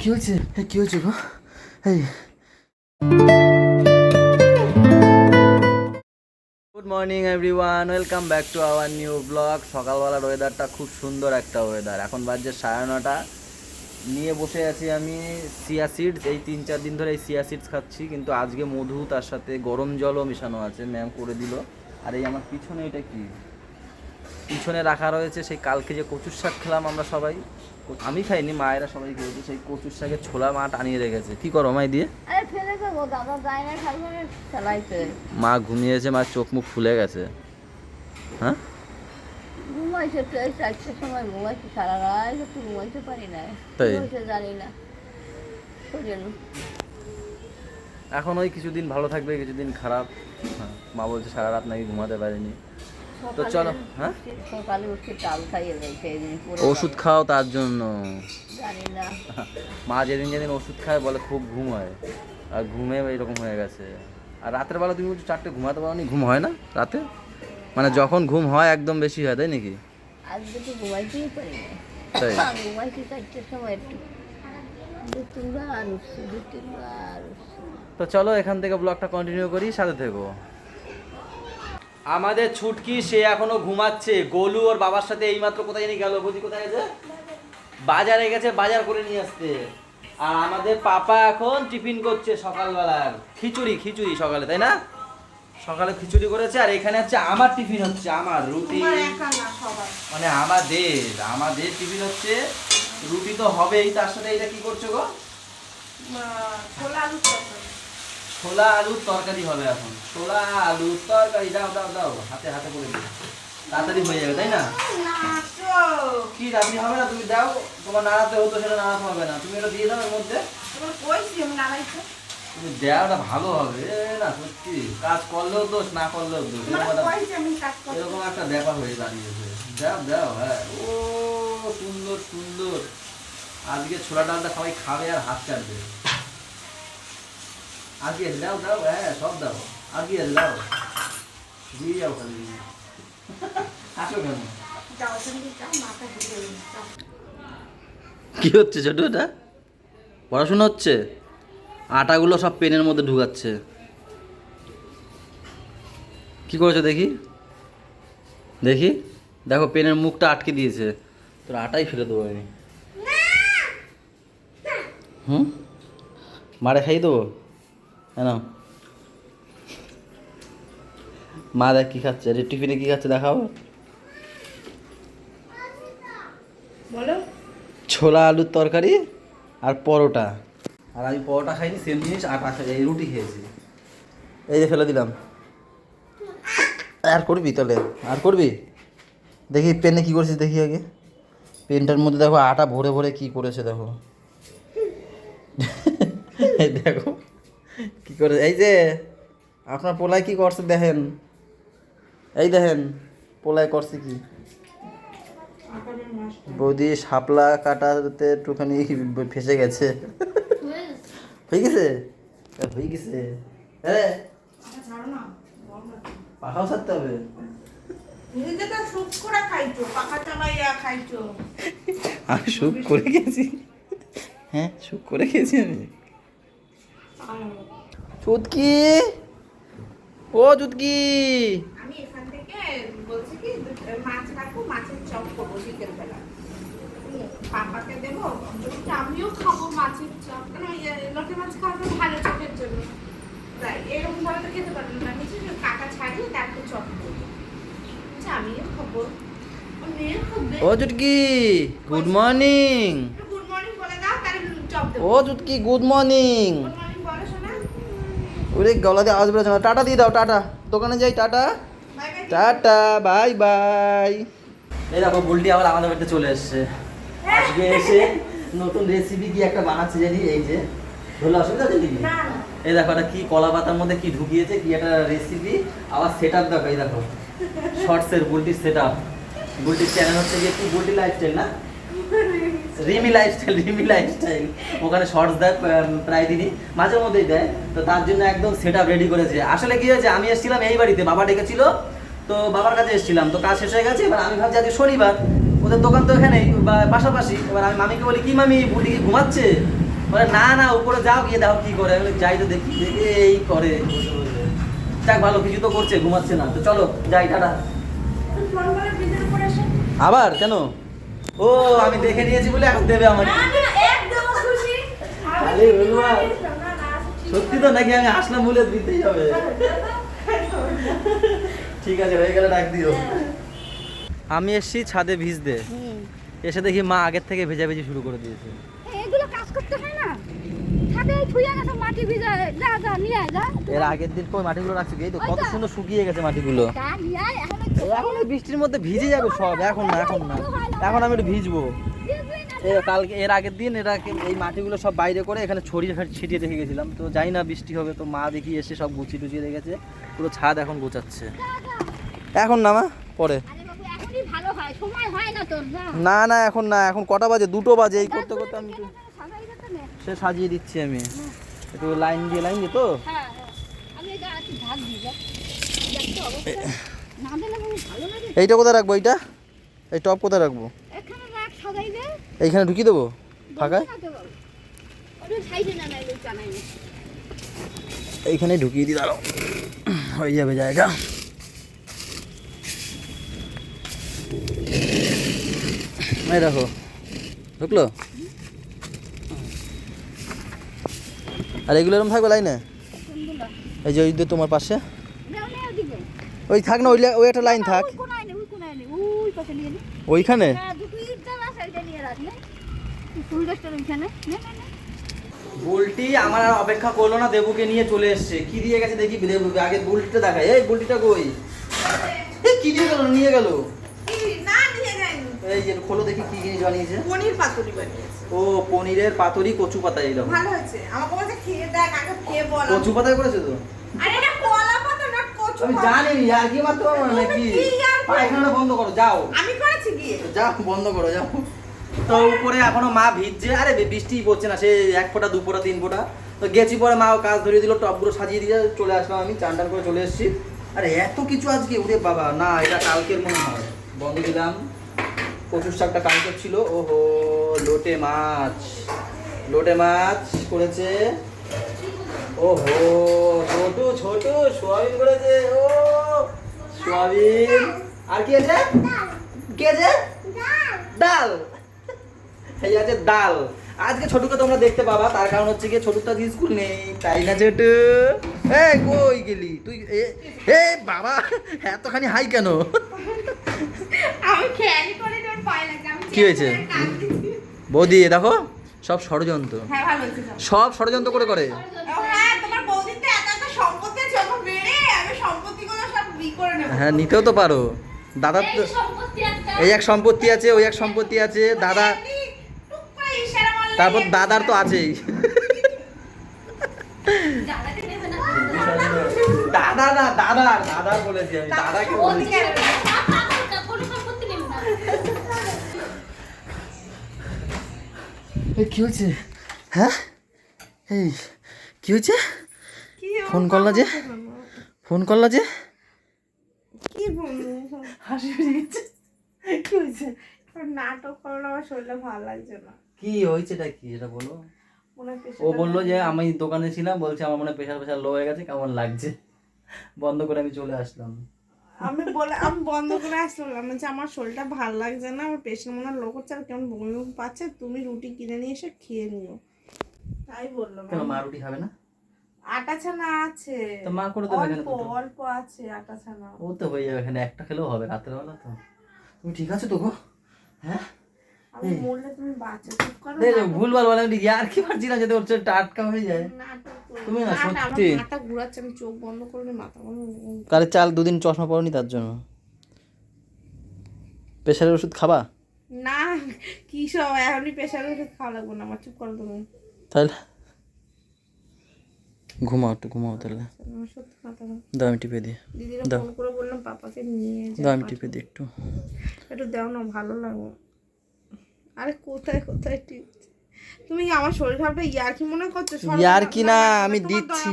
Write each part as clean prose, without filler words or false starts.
কি হয়েছে কি হয়েছে গো? এই good morning everyone, welcome back to our new blog. সকালবেলার ওয়েদারটা খুব সুন্দর একটা ওয়েদার। এখন বাজে 9:30। নিয়ে বসে আছি আমি চিয়া সিডস। এই 3-4 দিন ধরে এই চিয়া সিডস খাচ্ছি, কিন্তু আজকে মধু তার সাথে গরম জলও মেশানো আছে, ম্যাম করে দিল। আর এই আমার পিছনে এটা কি পিছনে রাখা রয়েছে, সেই কালকে যে কচুর শাক খেলাম আমরা সবাই, আমি খাইনি, মায়েরা সবাই খেয়েছে, সেই কচুর শাকের ছোলা মা টানিয়ে রেখেছে। কি করো মাই দিয়ে? মা ঘুমিয়েছে, মা চোখ মুখ ফুলে গেছে। হ্যাঁ ঘুমাইছে তো, এই 4টার সময় ঘুমাইছে, সারা রাত একটু ঘুমাইতে পারি না, তাই জানি না। এখন ওই কিছুদিন ভালো থাকবে, কিছুদিন খারাপ। হ্যাঁ, মা বলছে সারা রাত নাকি ঘুমাতে পারিনি। তো চলো, হ্যাঁ সকালে উঠে চাল খাইয়ে রয়েছে, ওষুধ খাও তার জন্য। জানি না, মা যেদিন যেদিন ওষুধ খায় বলে খুব ঘুম হয়, আর ঘুমে এরকম হয়ে গেছে। আর রাতের বেলা তুমি বলছো 4টে ঘুমাতে পারো নি? ঘুম হয় না রাতে? মানে যখন ঘুম হয় একদম বেশি হয়, তাই নাকি? আজকে তো ঘুমাইতেই পারি না, তাই ঘুমাইছি 4টার সময়, একটু 2-3বার উঠছি, 2-3বার উঠছি। তো চলো এখান থেকে ব্লগটা কন্টিনিউ করি, সাথে থেকো। আমাদের ছুটকি সে এখনো ঘুমাচ্ছে। গোলু ওর বাবার সাথে এইমাত্র কোথায় জানি গেল, বুঝি কোথায় গেছে? বাজারে গেছে, বাজার করে নিয়ে আসতে। আর আমাদের পাপা এখন টিফিন করছে সকালবেলার খিচুড়ি। খিচুড়ি সকালে, তাই না? সকালে খিচুড়ি করেছে। আর এখানে হচ্ছে আমার টিফিন, হচ্ছে আমার রুটি, মানে আমাদের টিফিন হচ্ছে রুটি তো হবেই, তার সাথে এটা কি করছো গো? ছোলা আলুর তরকারি হবে এখন। ছোলা আলুর তরকারি, দাও দাও দাও, হাতে হাতে করে দিও, তাড়াতাড়ি হয়ে যাবে, তাই না? কি তাড়াতাড়ি হবে না? তুমি দাও, তোমার নাড়াতে হতো, সেটা নাড়াতে হবে না, তুমি এটা দিয়ে দাও এর মধ্যে। তুমি দাও, ওটা ভালো হবে না? সত্যি কাজ করলেও দোষ, না করলেও দোষ, এরকম একটা ব্যাপার হয়ে দাঁড়িয়েছে। দাও দাও, হ্যাঁ। ও সুন্দর সুন্দর। আজকে ছোলা ডালটা সবাই খাবে আর হাত চাটবে। আগে দাও দাও, হ্যাঁ সব দাও, আগে দাও, দিয়ে যাও খালি। আসো কেন? কি হচ্ছে ছোট? এটা পড়াশোনা হচ্ছে? আটাগুলো সব পেনের মধ্যে ঢুকাচ্ছে। কি করেছো দেখি দেখি, দেখো পেনের মুখটা আটকে দিয়েছে। তোর আটাই ফেলে দেবো আমি। মারে খাই দেবো, হ্যাঁ। মা দেখ কি খাচ্ছে, টিফিনে কি খাচ্ছে দেখাও। ছোলা আলুর তরকারি আর পরোটা। আর আমি পরোটা খাইনি, সেম জিনিস, আটা খাই, এই রুটি খেয়েছি। এই যে ফেলে দিলাম। আর করবি তাহলে? আর করবি? দেখি পেনে কি করেছিস দেখি আগে। পেনটার মধ্যে দেখো আটা ভরে ভরে কি করেছে দেখো। এই দেখো কি করে, এই যে আপনার পোলায় কি করছে দেখেন, এই দেখেন পোলায় করছে কি। বৌদি শাপলা কাটাতে একটুখানি ফেসে গেছে। হয়ে গেছে, হয়ে গেছে। হ্যাঁ পাখাও ছাড়তে হবে। আমি শুক করে গেছি, হ্যাঁ শুক করে গেছি আমি। চুটকি, ও চুটকি, আমি এখান থেকে বলছি কি মাছ রাখবো, মাছের চপ করবো বিকেল বেলা, পাপাকে দেবো, আমিও খাবো মাছের চপ, কারণ লোকে মাছ খাওয়াটা ভালো চোখের জন্য, তাই এরকম ভাবে তো খেতে পারবেন না, নিচে কাটা ছাড়িয়ে তারপর চপ করবো, আমিও খাবো, মেয়েও খাবে। ও চুটকি গুড মর্নিং। গুড মর্নিং বলে দাও, তাহলে চপ দেবো। ও চুটকি গুড মর্নিং। গুড মর্নিং বলো শোনা। ওরে গলা দিয়ে আওয়াজ বেরোচ্ছে না। টাটা দিয়ে দাও, টাটা, দোকানে যাই, টাটা টাটা বাই বাই। এই দেখো বুলটি আবার আমাদের বাড়িতে চলে এসছে। আজকে এসে নতুন রেসিপি কি একটা বানাচ্ছে জানি। এই যে ধরলে অসুবিধা আছে নাকি? এই দেখো এটা কি কলা পাতার মধ্যে কি ঢুকিয়েছে, কি একটা রেসিপি। আবার সেট আপ দেখো, এই দেখো শর্টসের বুলটির সেট আপ। বুলটির চ্যানেল হচ্ছে গিয়ে কি বুলটি লাইফস্টাইল না, রিমি লাইফস্টাইল। ওখানে শর্টস দেয় প্রায় দিনই, মাঝে মধ্যেই দেয়। তো তার জন্য একদম সেট আপ রেডি করেছে। আসলে কি হয়েছে, আমি এসেছিলাম এই বাড়িতে, বাবা ডেকেছিল, তো বাবার কাছে এসেছিলাম, তো কাজ শেষ হয়ে গেছে। এবার আমি ভাবছি আজকে শনিবার, ওদের দোকান তো এখানে পাশাপাশি। এবার আমি মামিকে বলি কি মামি বুটি কি ঘুমাচ্ছে, বলে না না উপরে যাও গিয়ে দেখো কি করে। আমি বলি, যাই তো দেখি, দেখে এই করে বসে বসে। যাক ভালো কিছু তো করছে, ঘুমাচ্ছে না। তো চলো যাই, টাটা। ফোন করে ব্রিজের উপরে এসে আবার কেন? ও আমি দেখে নিয়েছি বলে এখন দেবে আমাকে। না না একদম খুশি আরে বলবা সত্যি তো নাকি আমি আসলাম বলে দিতেই হবে? ঠিক আছে হয়ে গেলে ডাক দিও। আমি এসছি ছাদে ভিজতে, এসে দেখি মা আগের থেকে ভেজাভেজি শুরু করে দিয়েছে। এগুলো কাজ করতে হয় না, ছাদে ছুঁয়ে গেছে মাটি ভিজা, যা যা নিয়ে আয়, যা এর আগের দিন কই মাটিগুলো রাখছি, এই তো কত সুন্দর শুকিয়ে গেছে মাটিগুলো। যা নিয়ে আয়, এখন এই বৃষ্টির মধ্যে ভিজে যাবে সব। এখন না, এখন না, এখন আমি একটু ভিজবো। কালকে এর আগের দিন এরা এই মাটিগুলো সব বাইরে করে এখানে ছড়িয়ে ছিটিয়ে রেখে গেছিলাম। তো জানি না বৃষ্টি হবে, তো মা দেখি এসে সব গুছিয়ে টুচিয়ে রেখেছে, পুরো ছাদ এখন গোছাচ্ছে। এখন না মা, পরে। আরে বাবু এখনই ভালো হয়, সময় হয় না তোর, যা না না এখন না, এখন কটা বাজে? 2টো বাজে। এই করতে করতে আমি সাজাই যেতে নে। সে সাজিয়ে দিচ্ছি আমি একটু লাইন দিয়ে তো। হ্যাঁ আমি এটা একটু ঢাক দিই, যা দেখতে অবস্থা না দিলে বাবু ভালো লাগে। এইটা কোথায় রাখবো? এইটা এই টপ কোথায় রাখবো? এখানে রাখ, সাজাই দে, এইখানে ঢুকিয়ে দেবো ফাঁকায়? ওটা সাইডে না নাইলে জানাই না। এইখানে ঢুকিয়ে দিই, দাঁড়াও, হয়ে যাবে জায়গা। এই দেখো ঢুকলো। আর এগুলো এরকম থাকবে লাইনে? কোনগুলো? এই যে ওই যে তোমার পাশে দাও না ওদিকে। ওই থাক না, ওই একটা লাইন থাক। ওই কোনায় নে, ওই কোনায় নে, ওই পাশে নিয়ে নে। ওইখানে হ্যাঁ দুটো ইট দেওয়া আছে, ওইটা নিয়ে রাখ নে। ফুল গাছটার ওইখানে নে নে নে। বুলটি আমার আর অপেক্ষা করলো না, দেবুকে নিয়ে চলে এসছে। কি দিয়ে গেছে দেখি, দেবুকে আগে বুলটিটা দেখাই। এই বুলটিটা কই? এই কি দিয়ে গেল? নিয়ে গেল। কি না নিয়ে যায়নি, এই যে খোলো দেখি কি জিনিস বানিয়েছে। পনির পাতুরি বানিয়েছে। ও পনিরের পাতুরি কচু পাতা। এই দেখো ভালো হয়েছে, আমাকে বলছে খেয়ে দেখ, আগে খেয়ে বল। কচু পাতায় করেছে তো? আরে এটা কলা পাতা না কচু আমি পাতা। জানি আর কি মাত্র নাকি। কি আর কি? পায়খানাটা বন্ধ করো, যাও আমি করেছি গিয়ে। যাও, বন্ধ করো, যাও। তো উপরে এখনো মা ভিজছে। আরে বৃষ্টি পড়ছে না, সে 1 ফোঁটা 2 ফোঁটা 3 ফোঁটা। তো গেছি, পরে মা কাজ ধরিয়ে দিল, টপগুলো সাজিয়ে দিয়ে চলে আসলাম। আমি চান টান করে চলে এসেছি। আরে এত কিছু আজকে, ওরে বাবা, না এটা কালকের মনে হয়। বন্ধ দিলাম। কচুর শাকটা কালকের ছিল। ওহো, লোটে মাছ করেছে। ওহো ছোট ছোট সোয়াবিন করেছে। ও সোয়াবিন। আর কি আছে? কি আছে? ডাল। এই আছে ডাল। আজকে ছোটুকে তোমরা দেখতে পাবা, তার কারণ হচ্ছে কি ছোটু তো আজকে স্কুল নেই, তাই না ছোটু? এই কই গেলি তুই? এ বাবা এতখানি হাই কেন? আমি খেয়ালি করে তোর পায়ে লাগে। আমি কি হয়েছে? বৌদি দেখো সব ষড়যন্ত্র, হ্যাঁ ভালো হয়েছে সব। সব ষড়যন্ত্র করে করে। হ্যাঁ তোমার বৌদির তো এত এত সম্পত্তি আছে, ওকে বেড়ে আমি সম্পত্তিগুলো সব করে নেব। হ্যাঁ নিতেও তো পারো। দাদার তো এই এক সম্পত্তি আছে, ওই এক সম্পত্তি আছে, দাদা, টুক করে ইশারা মারলে তারপর দাদার তো আছেই। জানাতে নেবে না। দাদা না, দাদার বলেছি আমি, দাদাকে বলেছি। ওদিকে কোনো সম্পত্তি নেবে না। এই কি হয়েছে? হ্যাঁ এই কি হয়েছে? কি ফোন করলা যে? ফোন করলা যে? কি বলবো, হাসি পেয়ে গেছে। কি হয়েছে? নাটক করলে আমার শরীরটা ভালো লাগছে না। কি হয়েছেটা কি এটা বলো। মনে হয় ও বললো যে আমি দোকানে ছিলাম, বলছে আমার মনে হয় প্রেশার লো হয়ে গেছে, কেমন লাগছে। বন্ধ করে আমি চলে আসলাম। আমি বন্ধ করে আসলাম যে আমার শরীরটা ভালো লাগছে না, আমার পেশেন্ট মনে হয় লোক হচ্ছে, আর কেমন বমি বমি পাচ্ছে, তুমি রুটি কিনে নিয়ে এসে খেয়ে নিও, তাই বললাম। কেন মা রুটি খাবে না? আটা ছানা আছে, তো মা করে দেবে এখানে অল্প দুটো। অল্প আছে আটা ছানা। ও তো হয়ে যাবে, এখানে একটা খেলেও হবে রাতের বেলা তো। তুমি ঠিক আছে তো গো? হ্যাঁ আমি বললে তুমি বাচ্চা চুপ করো। ভুলভাল বলে আর কি পারছিলাম যাতে ওর চেয়ে টাটকা হয়ে যায়। তুমি না সত্যি মাথা ঘুরাচ্ছে, আমি চোখ বন্ধ করলে মাথা বন্ধ। কালে চাল 2 দিন চশমা পরনি তার জন্য। প্রেশারের ওষুধ খাবা? না কি সব এখনই প্রেশারের ওষুধ খাওয়া লাগবে না আমার, চুপ করো তুমি। তাহলে ঘুমাও, একটু ঘুমাও তাহলে। আমার সত্যি মাথা দাও আমি টিপে দিই। দিদিরা দাও। ফোন করে বললাম পাপাকে নিয়ে দাও যাও, আমি টিপে দিই একটু। একটু দাও না, ভালো লাগবে। আরে কোথায় কোথায় টিপছে, তুমি কি আমার শরীর খারাপটা ইয়ার্কি মনে করছো? ইয়ার্কি না, আমি দিচ্ছি।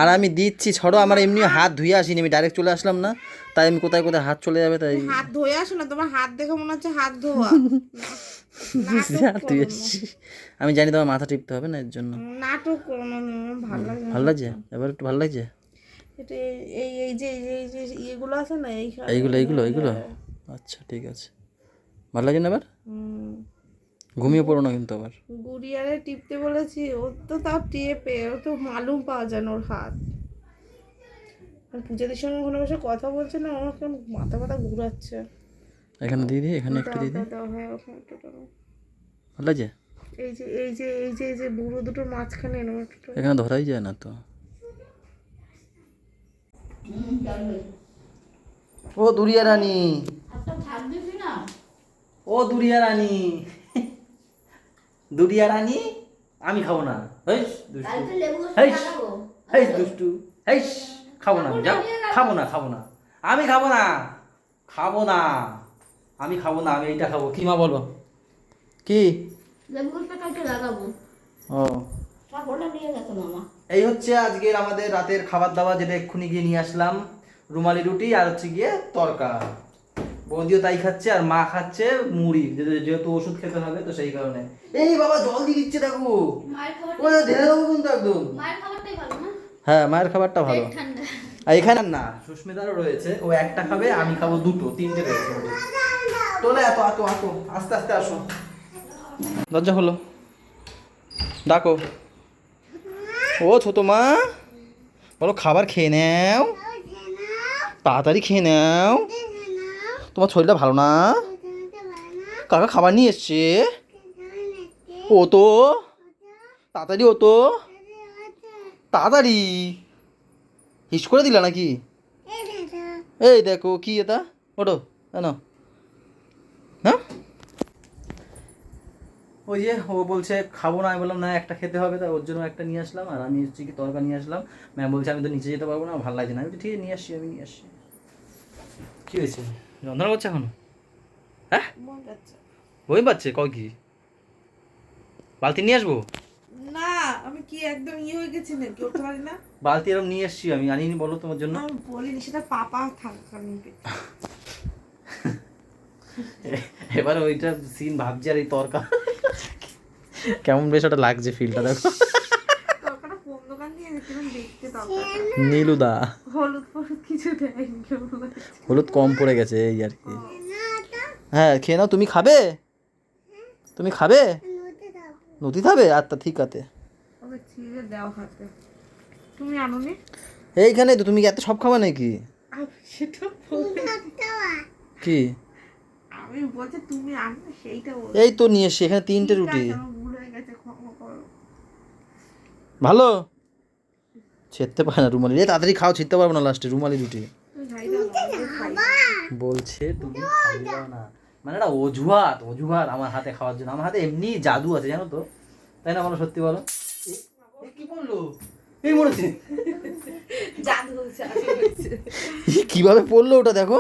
আর আমি দিচ্ছি, ছড়ো, আমার এমনি হাত ধুয়ে আসিনি, আমি ডাইরেক্ট চলে আসলাম না, তাই আমি কোথায় কোথায় হাত চলে যাবে তাই হাত ধুয়ে আসো না, তোমার হাত দেখে মনে হচ্ছে হাত ধোয়া। হাত ধুয়ে এসছি। আমি জানি তোমার মাথা টিপতে হবে না, এর জন্য। নাটক করো না, ভালো লাগে না। ভালো লাগছে এবার, একটু ভালো লাগছে। এটা এই যে ইয়েগুলো আছে না, এইগুলো আচ্ছা ঠিক আছে, ভালো লাগছে না এবার? ঘুমিয়ে পড়ো না কিন্তু আবার। গুড়িয়ারে টিপতে বলেছি, ওর তো তাও টেপে, ও তো মালুম পাওয়া যায় না ওর হাত। আর পূজাদের সঙ্গে ওখানে বসে কথা বলছে না, আমার কেমন মাথা ব্যথা ঘুরাচ্ছে। এখানে দিয়ে দিই, এখানে একটু দিয়ে দিই, হ্যাঁ ওখানে একটু দাও। ভালো লাগছে? এই যে বুড়ো দুটোর মাঝখানে এনে একটু। এখানে ধরাই যায় না তো। ও দুরিয়া রানী, ও দুরিয়া রানী, দুরিয়া রানী, আমি খাবো না। হেইস দুষ্টু, হেইস হেইস দুষ্টু, হেইস খাবো না, যাও, খাবো না, আমি খাবো না, আমি এইটা খাবো। কি মা বলো? কি? ও এই হচ্ছে আজকের আমাদের রাতের খাবার দাবার, যেটা এক্ষুনি গিয়ে নিয়ে আসলাম। রুমালি রুটি আর হচ্ছে গিয়ে তরকা। বৌদিও তাই খাচ্ছে, আর মা খাচ্ছে মুড়ি, যেহেতু ওষুধ খেতে হবে তো সেই কারণে। এই বাবা জল দিয়ে দিচ্ছে দেখো, ওই ঢেলে দেবো কিন্তু একদম। হ্যাঁ মায়ের খাবারটা ভালো। আর এখানে না, সুস্মিতারও রয়েছে, ও একটা খাবে, আমি খাবো দুটো, তিনটে রয়েছে। তোলে এত এত এত আস্তে আস্তে আসো, দরজা খোলো, ডাকো। ও ছোট মা, বলো খাবার খেয়ে নাও, তাড়াতাড়ি খেয়ে নাও, তোমার শরীরটা ভালো না। কাকা খাবার নিয়ে এসছে, ও তো তাড়াতাড়ি, ও তো তাড়াতাড়ি, হিস করে দিলা নাকি? এই দেখো কি এটা, ওটো না, হ্যাঁ ওই যে ও বলছে খাবো না, আমি বললাম না একটা খেতে হবে, তাই ওর জন্য একটা নিয়ে আসলাম, আর আমি হচ্ছে কি তরকা নিয়ে আসলাম। ম্যাম বলছে আমি তো নিচে যেতে পারবো না, ভালো লাগছে না। আমি তো ঠিক আছে নিয়ে আসছি, আমি নিয়ে আসছি। কি হয়েছে, যন্ত্রণা করছে এখনো? হ্যাঁ বই পাচ্ছে, কয় কি বালতি নিয়ে আসবো? না আমি কি একদম হয়ে গেছি নাকি, উঠতে পারি না। বালতি এরকম নিয়ে এসছি, আমি আনিনি, বলো তোমার জন্য। আমি বলিনি, সেটা পাপা থাকাকালীন। এবার ওইটা সিন ভাবছি, আর এই তরকা কেমন বেশ ওটা লাগছে, ফিলটা দেখো। তরকাটা কোন দোকান দিয়ে এনেছিলাম দেখতে, তরকাটা নীলুদা। হলুদ ফলুদ কিছু দেয়নি, হলুদ কম পড়ে গেছে এই আর কি। হ্যাঁ খেয়ে নাও, তুমি খাবে? তুমি খাবে? নদী খাবে? আচ্ছা ঠিক আছে। ওকে ছিঁড়ে দাও হাতে। তুমি আনোনি? এইখানে তো, তুমি এত সব খাবা নাকি? সেটা কি আমি বলছি তুমি আনো, সেইটা বল। এই তো নিয়ে এসছি, এখানে তিনটে রুটি। ভুল হয়ে গেছে, ক্ষমা করো। ভালো ছিঁড়তে পারে না রুমালি, তাড়াতাড়ি খাও, ছিঁড়তে পারবো না লাস্টে রুমালি রুটি। বলছে তুমি খাইও না, মানে একটা অজুহাত আমার হাতে খাওয়ার জন্য। আমার হাতে এমনি জাদু আছে জানো তো, তাই না? বলো সত্যি বলো। কি বললো? এই মরেছে, জাদু হচ্ছে। কিভাবে পড়লো ওটা দেখো,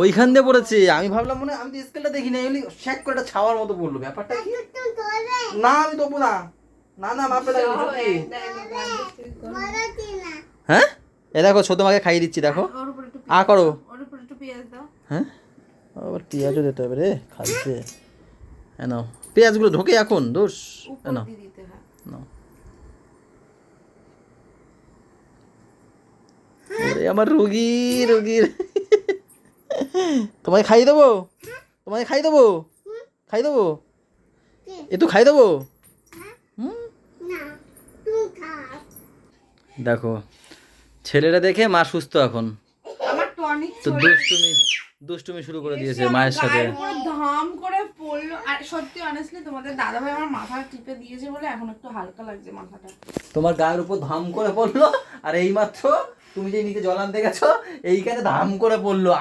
ওইখান দিয়ে পড়েছে। আমি ভাবলাম মনে, আমি তো স্কেলটা দেখি না, এমনি শ্যাক করে একটা ছাওয়ার মতো পড়লো। ব্যাপারটা কি? না আমি দেবো না, না মাপে লাগে সত্যি। হ্যাঁ এ দেখো ছোট মাকে খাইয়ে দিচ্ছি, দেখো আ করো। হ্যাঁ আবার পেঁয়াজও দিতে হবে রে, খাচ্ছে। হ্যাঁ নাও, পেঁয়াজগুলো ঢোকে এখন, দোষ নাও নাও। আমার রোগীর তোমায় খাইয়ে দেবো, খাই দেবো একটু খাই দেবো। দেখো ছেলেটা দেখে মা সুস্থ এখন, তো দুষ্টুমি শুরু করে দিয়েছে মায়ের সাথে। ধাম করে পড়লো, আর সত্যি অনেস্টলি তোমাদের দাদা ভাই আমার মাথা টিপে দিয়েছে বলে এখন একটু হালকা লাগছে মাথাটা। তোমার গায়ের উপর ধাম করে পড়লো, আর এইমাত্র তুমি যে নিচে জল আনতে গেছো, এইখানে ধাম করে পড়লো।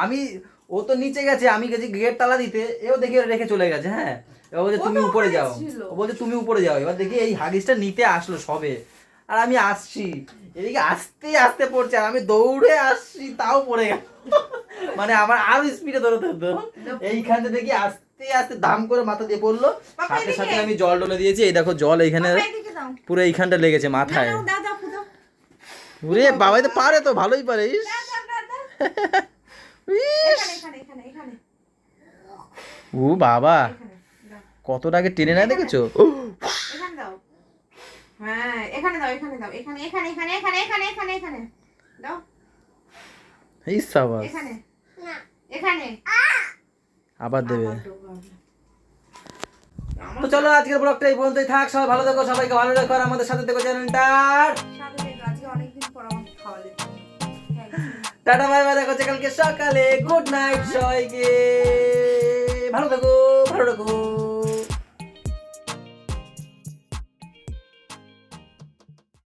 ও তো নিচে গেছে, আমি গেছি গেট তালা দিতে, এও দেখে রেখে চলে গেছে। হ্যাঁ এবার বলছে তুমি উপরে যাও, ও বলছে তুমি উপরে যাও। এবার দেখি এই হাগিসটা নিতে আসলো সবে, আর আমি আসছি, এদিকে আস্তে আস্তে পড়ছে, আর আমি দৌড়ে আসছি, তাও পড়ে গেল। মানে আমার আরো স্পিডে দৌড়াতে হতো। এইখানে দেখি আস্তে আস্তে দাম করে মাথা দিয়ে পড়লো। বাবা, সাথে এদিকে। সাথে আমি জল টলে দিয়েছি। এই দেখো জল এইখানে বাবা, এদিকে দাও। পুরো এইখানটা লেগেছে মাথায়। দাও, দাও, দাও, দাও। ওরে বাবাই তো পারে, তো ভালোই পারে। ইস। দাও, দাও, দাও, দাও। ইস। এখানে, এখানে, এখানে, এখানে। ও বাবা এখানে, দাও। কতটাকে টেনে নেয় দেখেছো? এখানে দাও। হ্যাঁ, এখানে দাও, এখানে দাও। এখানে, এখানে, এখানে, এখানে, এখানে, এখানে, এখানে। দাও, এই সাবাস। এখানে। এখানে। আবার দেবে। আমার ঢোকাবে। তো চলো আজকের ব্লগটা এই পর্যন্তই থাক। সবাই ভালো থেকো, সবাইকে ভালো রেখো, আর আমাদের সাথে থেকো চ্যানেলটার। সাথে থেকে আজকে অনেকদিন পর আমাকে খাওয়ালে। টাটা বাই বাই, দেখা হচ্ছে কালকে সকালে। গুড নাইট সবাইকে, ভালো থেকো, ভালো থেকো।